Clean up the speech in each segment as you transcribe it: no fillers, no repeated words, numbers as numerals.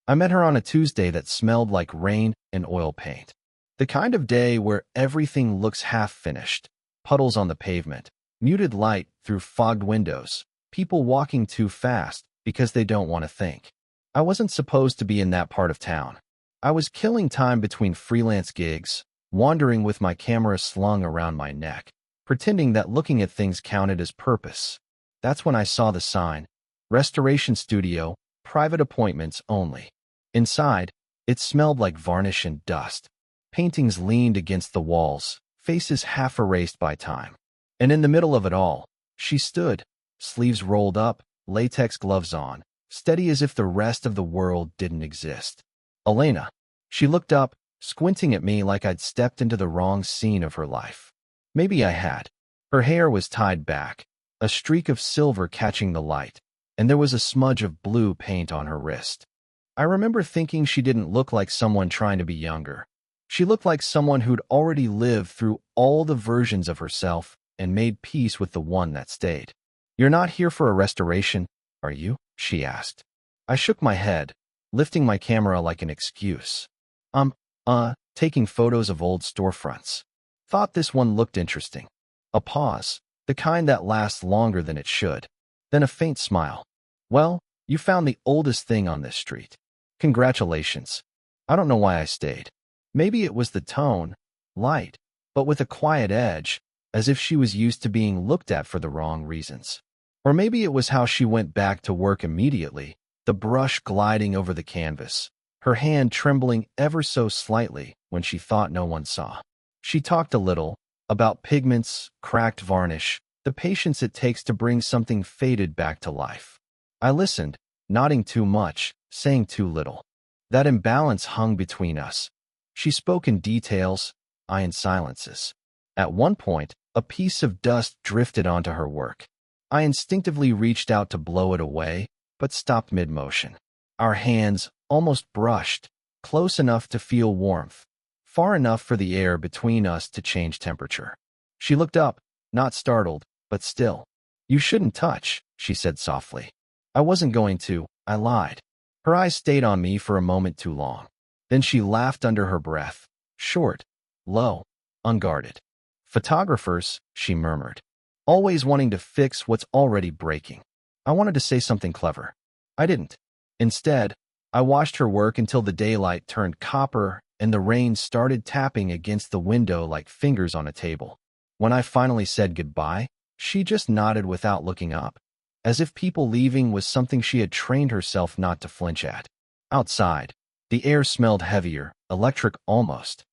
I met her on a Tuesday that smelled like rain and oil paint. The kind of day where everything looks half-finished. Puddles on the pavement, muted light through fogged windows, people walking too fast because they don't want to think. I wasn't supposed to be in that part of town. I was killing time between freelance gigs, wandering with my camera slung around my neck, pretending that looking at things counted as purpose. That's when I saw the sign, Restoration Studio, private appointments only. Inside, it smelled like varnish and dust. Paintings leaned against the walls, faces half erased by time. And in the middle of it all, she stood, sleeves rolled up, latex gloves on, steady as if the rest of the world didn't exist. Elena. She looked up, squinting at me like I'd stepped into the wrong scene of her life. Maybe I had. Her hair was tied back, a streak of silver catching the light, and there was a smudge of blue paint on her wrist. I remember thinking she didn't look like someone trying to be younger. She looked like someone who'd already lived through all the versions of herself and made peace with the one that stayed. "You're not here for a restoration, are you?" she asked. I shook my head, lifting my camera like an excuse. Taking photos of old storefronts. Thought this one looked interesting. A pause, the kind that lasts longer than it should. Then a faint smile. "Well, you found the oldest thing on this street. Congratulations." I don't know why I stayed. Maybe it was the tone, light, but with a quiet edge, as if she was used to being looked at for the wrong reasons. Or maybe it was how she went back to work immediately, the brush gliding over the canvas, her hand trembling ever so slightly when she thought no one saw. She talked a little about pigments, cracked varnish, the patience it takes to bring something faded back to life. I listened, nodding too much, saying too little. That imbalance hung between us. She spoke in details, I in silences. At one point, a piece of dust drifted onto her work. I instinctively reached out to blow it away, but stopped mid-motion. Our hands almost brushed, close enough to feel warmth, far enough for the air between us to change temperature. She looked up, not startled, but still. "You shouldn't touch," she said softly. "I wasn't going to," I lied. Her eyes stayed on me for a moment too long. Then she laughed under her breath, short, low, unguarded. "Photographers," she murmured, "always wanting to fix what's already breaking." I wanted to say something clever. I didn't. Instead, I watched her work until the daylight turned copper and the rain started tapping against the window like fingers on a table. When I finally said goodbye, she just nodded without looking up, as if people leaving was something she had trained herself not to flinch at. Outside, the air smelled heavier, electric almost.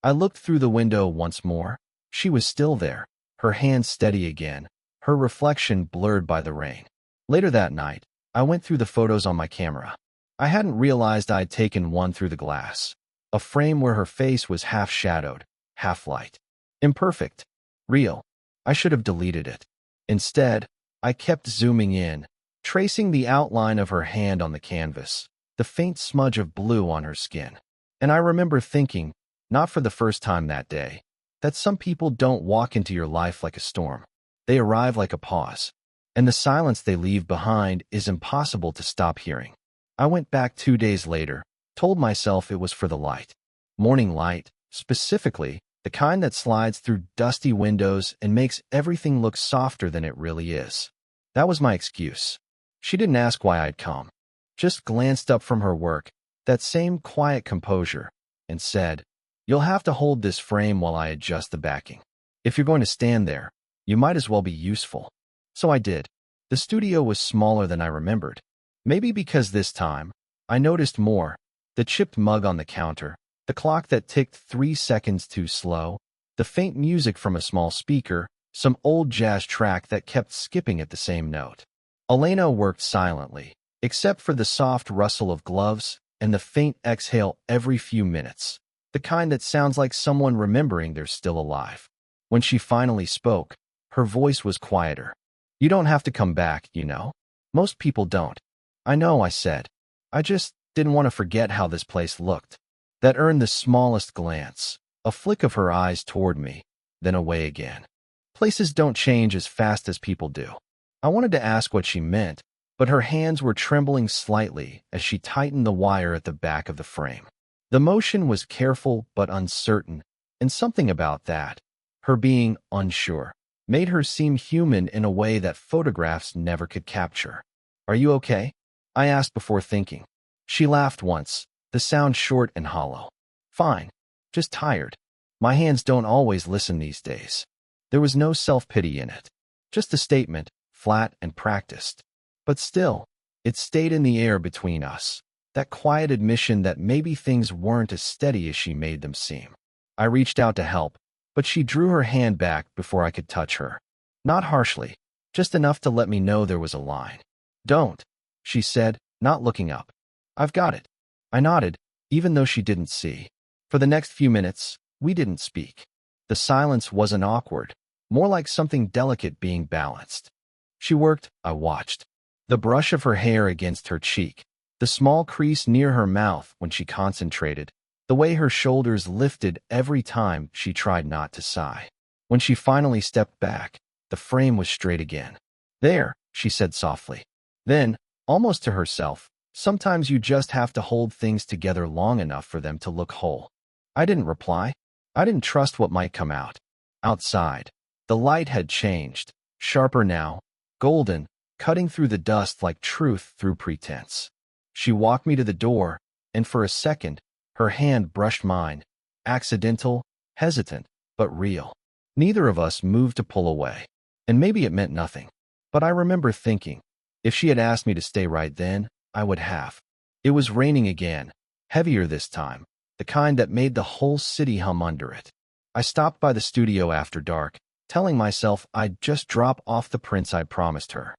I looked through the window once more. She was still there, her hands steady again, her reflection blurred by the rain. Later that night, I went through the photos on my camera. I hadn't realized I'd taken one through the glass, a frame where her face was half shadowed, half light. Imperfect. Real. I should have deleted it. Instead, I kept zooming in, tracing the outline of her hand on the canvas, the faint smudge of blue on her skin. And I remember thinking, not for the first time that day, that some people don't walk into your life like a storm. They arrive like a pause. And the silence they leave behind is impossible to stop hearing. I went back 2 days later, told myself it was for the light. Morning light, specifically, the kind that slides through dusty windows and makes everything look softer than it really is. That was my excuse. She didn't ask why I'd come. Just glanced up from her work, that same quiet composure, and said, "You'll have to hold this frame while I adjust the backing. If you're going to stand there, you might as well be useful." So I did. The studio was smaller than I remembered. Maybe because this time, I noticed more. The chipped mug on the counter, the clock that ticked 3 seconds too slow, the faint music from a small speaker, some old jazz track that kept skipping at the same note. Elena worked silently, except for the soft rustle of gloves and the faint exhale every few minutes, the kind that sounds like someone remembering they're still alive. When she finally spoke, her voice was quieter. "You don't have to come back, you know. Most people don't." "I know," I said. "I just didn't want to forget how this place looked." That earned the smallest glance, a flick of her eyes toward me, then away again. Places don't change as fast as people do. I wanted to ask what she meant, but her hands were trembling slightly as she tightened the wire at the back of the frame. The motion was careful but uncertain, and something about that, her being unsure, made her seem human in a way that photographs never could capture. "Are you okay?" I asked before thinking. She laughed once, the sound short and hollow. "Fine. Just tired. My hands don't always listen these days." There was no self-pity in it. Just a statement, flat and practiced. But still, it stayed in the air between us, that quiet admission that maybe things weren't as steady as she made them seem. I reached out to help, but she drew her hand back before I could touch her. Not harshly, just enough to let me know there was a line. "Don't," she said, not looking up. "I've got it." I nodded, even though she didn't see. For the next few minutes, we didn't speak. The silence wasn't awkward, more like something delicate being balanced. She worked, I watched. The brush of her hair against her cheek, the small crease near her mouth when she concentrated, the way her shoulders lifted every time she tried not to sigh. When she finally stepped back, the frame was straight again. "There," she said softly. Then, almost to herself, "Sometimes you just have to hold things together long enough for them to look whole." I didn't reply. I didn't trust what might come out. Outside, the light had changed, sharper now, golden, cutting through the dust like truth through pretense. She walked me to the door, and for a second, her hand brushed mine, accidental, hesitant, but real. Neither of us moved to pull away, and maybe it meant nothing. But I remember thinking, if she had asked me to stay right then, I would have. It was raining again, heavier this time, the kind that made the whole city hum under it. I stopped by the studio after dark, telling myself I'd just drop off the prints I'd promised her.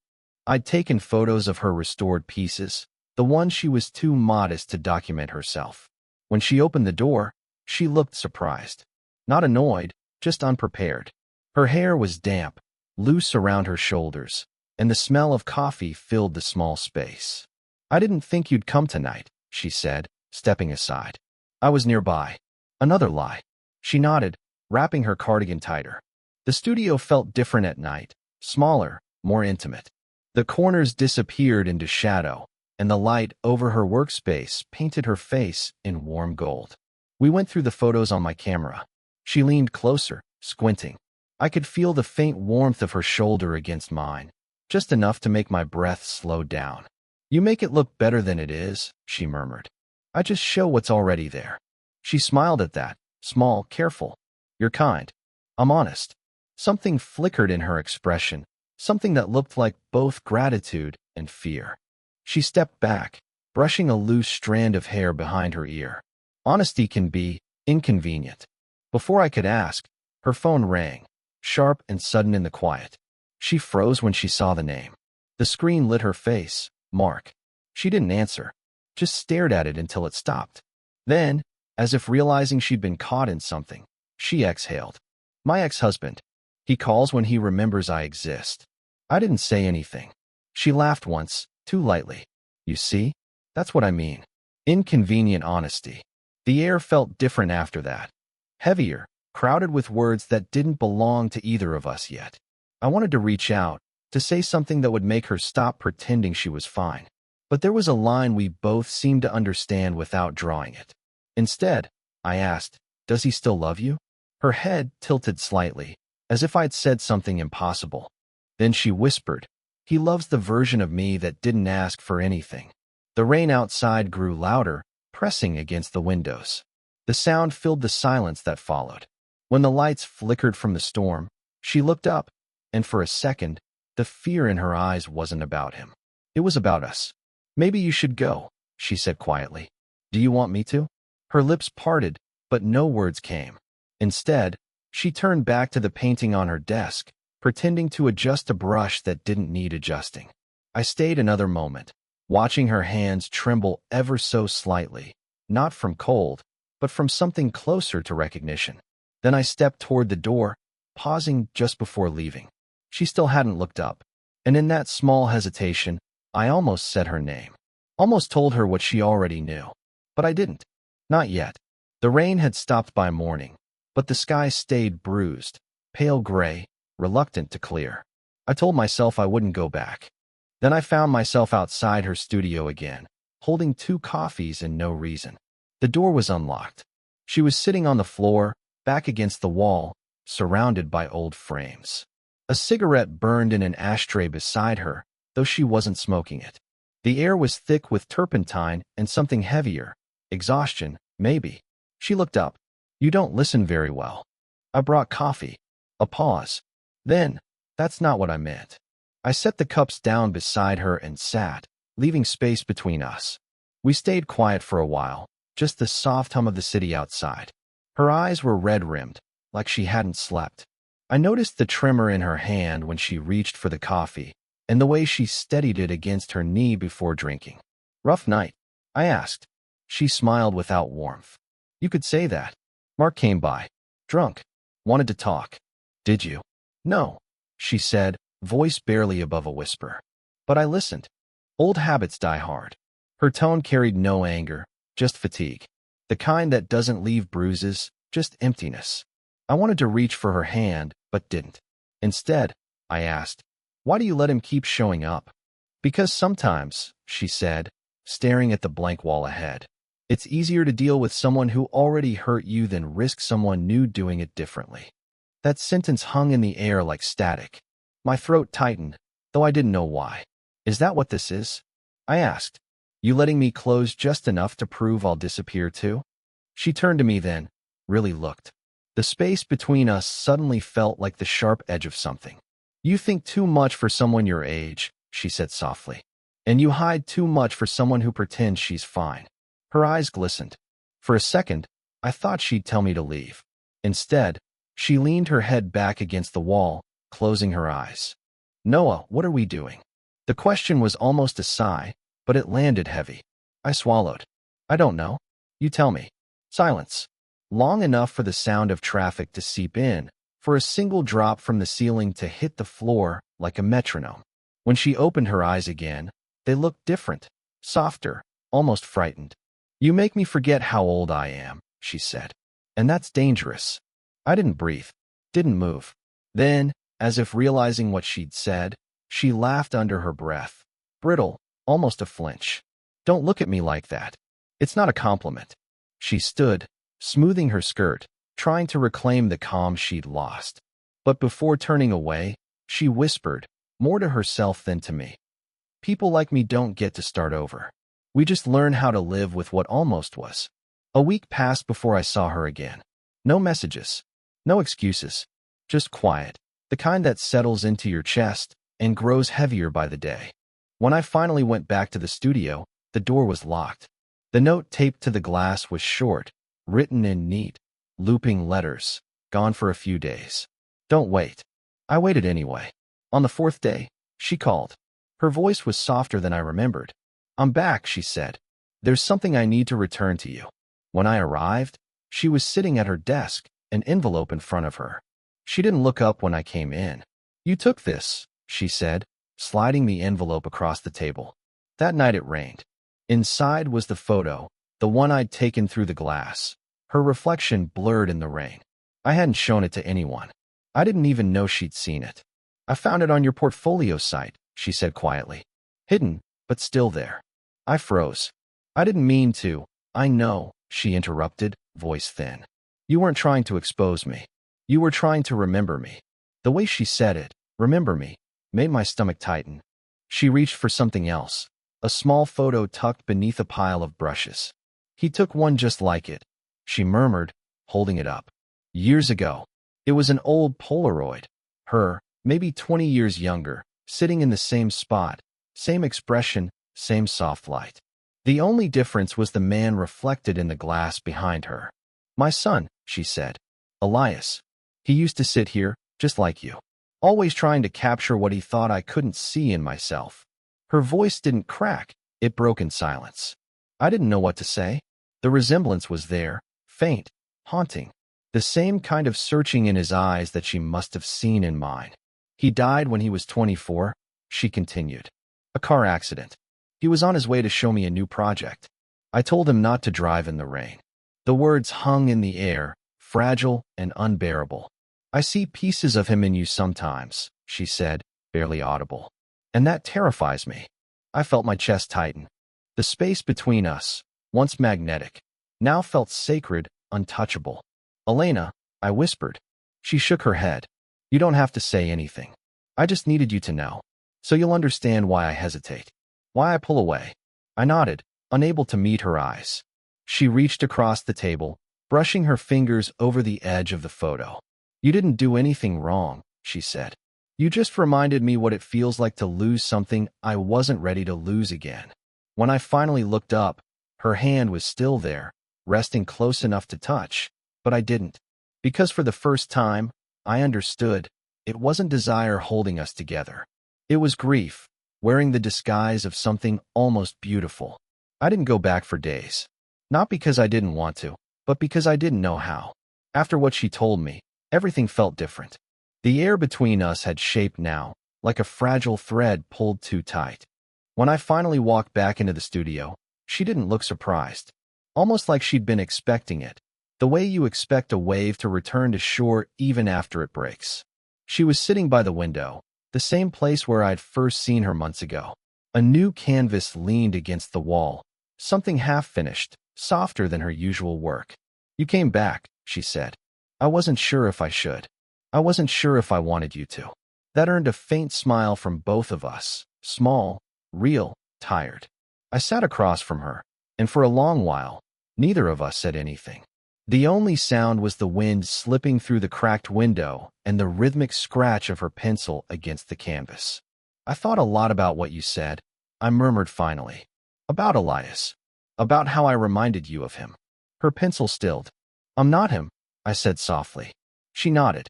I'd taken photos of her restored pieces, the ones she was too modest to document herself. When she opened the door, she looked surprised. Not annoyed, just unprepared. Her hair was damp, loose around her shoulders, and the smell of coffee filled the small space. "I didn't think you'd come tonight," she said, stepping aside. "I was nearby." Another lie. She nodded, wrapping her cardigan tighter. The studio felt different at night, smaller, more intimate. The corners disappeared into shadow, and the light over her workspace painted her face in warm gold. We went through the photos on my camera. She leaned closer, squinting. I could feel the faint warmth of her shoulder against mine, just enough to make my breath slow down. "You make it look better than it is," she murmured. "I just show what's already there." She smiled at that, small, careful. "You're kind. I'm honest." Something flickered in her expression, something that looked like both gratitude and fear. She stepped back, brushing a loose strand of hair behind her ear. Honesty can be inconvenient. Before I could ask, her phone rang, sharp and sudden in the quiet. She froze when she saw the name. The screen lit her face, Mark. She didn't answer, just stared at it until it stopped. Then, as if realizing she'd been caught in something, she exhaled. "My ex-husband. He calls when he remembers I exist." I didn't say anything. She laughed once, too lightly. "You see? That's what I mean. Inconvenient honesty." The air felt different after that. Heavier, crowded with words that didn't belong to either of us yet. I wanted to reach out, to say something that would make her stop pretending she was fine. But there was a line we both seemed to understand without drawing it. Instead, I asked, "Does he still love you?" Her head tilted slightly, as if I'd said something impossible. Then she whispered, "He loves the version of me that didn't ask for anything." The rain outside grew louder, pressing against the windows. The sound filled the silence that followed. When the lights flickered from the storm, she looked up, and for a second, the fear in her eyes wasn't about him. It was about us. "Maybe you should go," she said quietly. "Do you want me to?" Her lips parted, but no words came. Instead, she turned back to the painting on her desk, pretending to adjust a brush that didn't need adjusting. I stayed another moment, watching her hands tremble ever so slightly, not from cold, but from something closer to recognition. Then I stepped toward the door, pausing just before leaving. She still hadn't looked up, and in that small hesitation, I almost said her name. Almost told her what she already knew. But I didn't. Not yet. The rain had stopped by morning, but the sky stayed bruised, pale gray, reluctant to clear. I told myself I wouldn't go back. Then I found myself outside her studio again, holding 2 coffees and no reason. The door was unlocked. She was sitting on the floor, back against the wall, surrounded by old frames. A cigarette burned in an ashtray beside her, though she wasn't smoking it. The air was thick with turpentine and something heavier. Exhaustion, maybe. She looked up. You don't listen very well. I brought coffee. A pause. Then, that's not what I meant. I set the cups down beside her and sat, leaving space between us. We stayed quiet for a while, just the soft hum of the city outside. Her eyes were red-rimmed, like she hadn't slept. I noticed the tremor in her hand when she reached for the coffee, and the way she steadied it against her knee before drinking. Rough night? I asked. She smiled without warmth. You could say that. Mark came by. Drunk. Wanted to talk. Did you? No, she said, voice barely above a whisper. But I listened. Old habits die hard. Her tone carried no anger, just fatigue. The kind that doesn't leave bruises, just emptiness. I wanted to reach for her hand, but didn't. Instead, I asked, why do you let him keep showing up? Because sometimes, she said, staring at the blank wall ahead. It's easier to deal with someone who already hurt you than risk someone new doing it differently. That sentence hung in the air like static. My throat tightened, though I didn't know why. Is that what this is? I asked. You letting me close just enough to prove I'll disappear too? She turned to me then, really looked. The space between us suddenly felt like the sharp edge of something. You think too much for someone your age, she said softly. And you hide too much for someone who pretends she's fine. Her eyes glistened. For a second, I thought she'd tell me to leave. Instead, she leaned her head back against the wall, closing her eyes. Noah, what are we doing? The question was almost a sigh, but it landed heavy. I swallowed. I don't know. You tell me. Silence. Long enough for the sound of traffic to seep in, for a single drop from the ceiling to hit the floor like a metronome. When she opened her eyes again, they looked different, softer, almost frightened. You make me forget how old I am, she said. And that's dangerous. I didn't breathe, didn't move. Then, as if realizing what she'd said, she laughed under her breath. Brittle, almost a flinch. Don't look at me like that. It's not a compliment. She stood, smoothing her skirt, trying to reclaim the calm she'd lost. But before turning away, she whispered, more to herself than to me. People like me don't get to start over. We just learn how to live with what almost was. A week passed before I saw her again. No messages. No excuses. Just quiet. The kind that settles into your chest and grows heavier by the day. When I finally went back to the studio, the door was locked. The note taped to the glass was short, written in neat, looping letters, gone for a few days. Don't wait. I waited anyway. On the 4th day, she called. Her voice was softer than I remembered. I'm back, she said. There's something I need to return to you. When I arrived, she was sitting at her desk, an envelope in front of her. She didn't look up when I came in. You took this, she said, sliding the envelope across the table. That night it rained. Inside was the photo, the one I'd taken through the glass. Her reflection blurred in the rain. I hadn't shown it to anyone. I didn't even know she'd seen it. I found it on your portfolio site, she said quietly. Hidden, but still there. I froze. I didn't mean to. I know, she interrupted, voice thin. You weren't trying to expose me. You were trying to remember me. The way she said it, remember me, made my stomach tighten. She reached for something else, a small photo tucked beneath a pile of brushes. He took one just like it, she murmured, holding it up. Years ago. It was an old Polaroid. Her, maybe 20 years younger, sitting in the same spot, same expression, same soft light. The only difference was the man reflected in the glass behind her. My son, she said. Elias. He used to sit here, just like you. Always trying to capture what he thought I couldn't see in myself. Her voice didn't crack, it broke in silence. I didn't know what to say. The resemblance was there, faint, haunting. The same kind of searching in his eyes that she must have seen in mine. He died when he was 24, she continued. A car accident. He was on his way to show me a new project. I told him not to drive in the rain. The words hung in the air, fragile and unbearable. I see pieces of him in you sometimes, she said, barely audible. And that terrifies me. I felt my chest tighten. The space between us, once magnetic, now felt sacred, untouchable. Elena, I whispered. She shook her head. You don't have to say anything. I just needed you to know. So you'll understand why I hesitate. Why I pull away. I nodded, unable to meet her eyes. She reached across the table, brushing her fingers over the edge of the photo. You didn't do anything wrong, she said. You just reminded me what it feels like to lose something I wasn't ready to lose again. When I finally looked up, her hand was still there, resting close enough to touch, but I didn't. Because for the first time, I understood. It wasn't desire holding us together. It was grief, wearing the disguise of something almost beautiful. I didn't go back for days. Not because I didn't want to, but because I didn't know how. After what she told me, everything felt different. The air between us had shaped now, like a fragile thread pulled too tight. When I finally walked back into the studio, she didn't look surprised. Almost like she'd been expecting it, the way you expect a wave to return to shore even after it breaks. She was sitting by the window, the same place where I'd first seen her months ago. A new canvas leaned against the wall, something half-finished, softer than her usual work. You came back, she said. I wasn't sure if I should. I wasn't sure if I wanted you to. That earned a faint smile from both of us, small, real, tired. I sat across from her, and for a long while, neither of us said anything. The only sound was the wind slipping through the cracked window and the rhythmic scratch of her pencil against the canvas. I thought a lot about what you said, I murmured finally. About Elias. About how I reminded you of him. Her pencil stilled. I'm not him, I said softly. She nodded.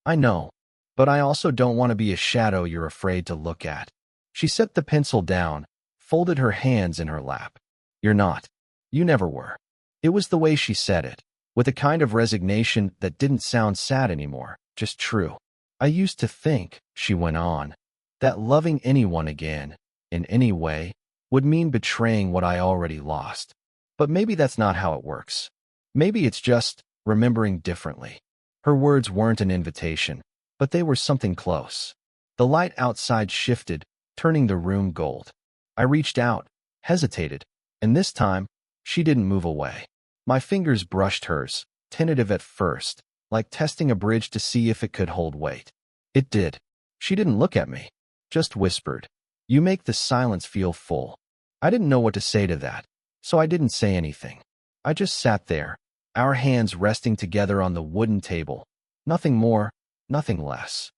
I know, but I also don't want to be a shadow you're afraid to look at. She set the pencil down, folded her hands in her lap. You're not. You never were. It was the way she said it, with a kind of resignation that didn't sound sad anymore, just true. I used to think, she went on, that loving anyone again, in any way, would mean betraying what I already lost. But maybe that's not how it works. Maybe it's just remembering differently. Her words weren't an invitation, but they were something close. The light outside shifted, turning the room gold. I reached out, hesitated, and this time, she didn't move away. My fingers brushed hers, tentative at first, like testing a bridge to see if it could hold weight. It did. She didn't look at me, just whispered. You make the silence feel full. I didn't know what to say to that, so I didn't say anything. I just sat there, our hands resting together on the wooden table. Nothing more, nothing less.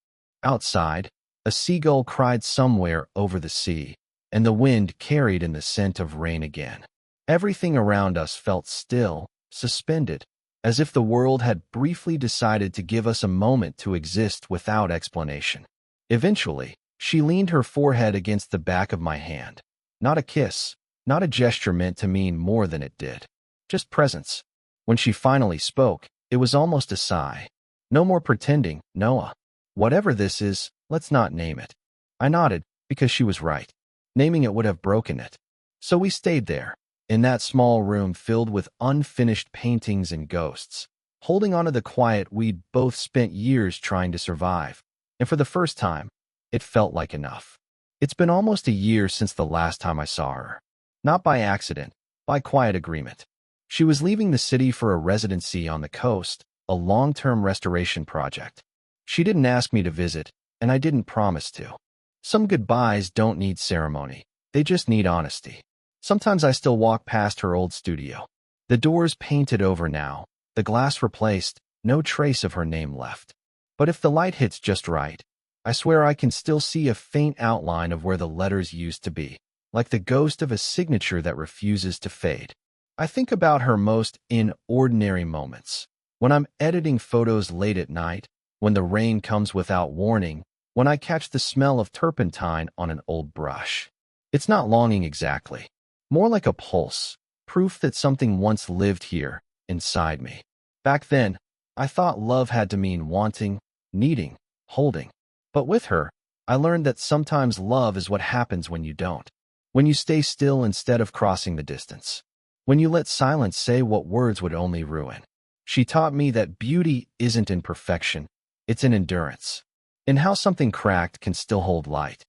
Outside, a seagull cried somewhere over the sea, and the wind carried in the scent of rain again. Everything around us felt still, suspended, as if the world had briefly decided to give us a moment to exist without explanation. Eventually, she leaned her forehead against the back of my hand. Not a kiss, not a gesture meant to mean more than it did. Just presence. When she finally spoke, it was almost a sigh. No more pretending, Noah. Whatever this is, let's not name it. I nodded, because she was right. Naming it would have broken it. So we stayed there, in that small room filled with unfinished paintings and ghosts, holding on to the quiet we'd both spent years trying to survive. And for the first time, it felt like enough. It's been almost a year since the last time I saw her. Not by accident, by quiet agreement. She was leaving the city for a residency on the coast, a long-term restoration project. She didn't ask me to visit, and I didn't promise to. Some goodbyes don't need ceremony. They just need honesty. Sometimes I still walk past her old studio. The doors painted over now, the glass replaced, no trace of her name left. But if the light hits just right, I swear I can still see a faint outline of where the letters used to be, like the ghost of a signature that refuses to fade. I think about her most in ordinary moments. When I'm editing photos late at night, when the rain comes without warning, when I catch the smell of turpentine on an old brush. It's not longing exactly. More like a pulse, proof that something once lived here, inside me. Back then, I thought love had to mean wanting, needing, holding. But with her, I learned that sometimes love is what happens when you don't. When you stay still instead of crossing the distance. When you let silence say what words would only ruin. She taught me that beauty isn't in perfection, it's in endurance. In how something cracked can still hold light.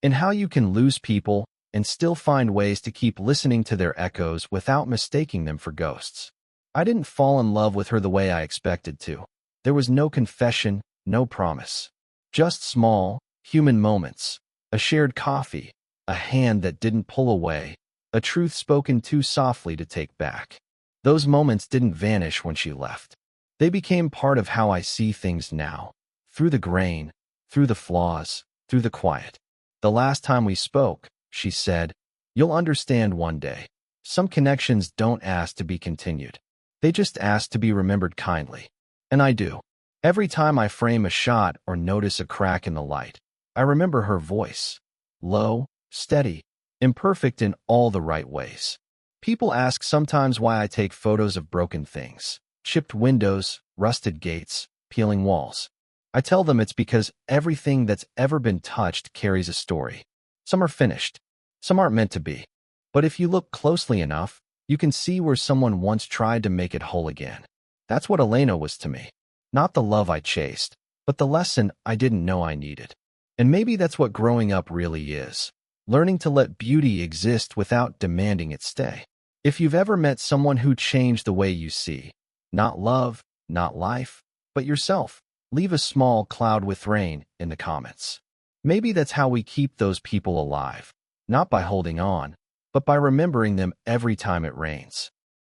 and how you can lose people and still find ways to keep listening to their echoes without mistaking them for ghosts. I didn't fall in love with her the way I expected to. There was no confession, no promise. Just small, human moments. A shared coffee, a hand that didn't pull away, a truth spoken too softly to take back. Those moments didn't vanish when she left. They became part of how I see things now. Through the grain, through the flaws, through the quiet. The last time we spoke, she said, "You'll understand one day. Some connections don't ask to be continued. They just ask to be remembered kindly." And I do. Every time I frame a shot or notice a crack in the light, I remember her voice. Low, steady, imperfect in all the right ways. People ask sometimes why I take photos of broken things, chipped windows, rusted gates, peeling walls. I tell them it's because everything that's ever been touched carries a story. Some are finished, some aren't meant to be. But if you look closely enough, you can see where someone once tried to make it whole again. That's what Elena was to me. Not the love I chased, but the lesson I didn't know I needed. And maybe that's what growing up really is. Learning to let beauty exist without demanding it stay. If you've ever met someone who changed the way you see, not love, not life, but yourself, leave a small cloud with rain in the comments. Maybe that's how we keep those people alive, not by holding on, but by remembering them every time it rains.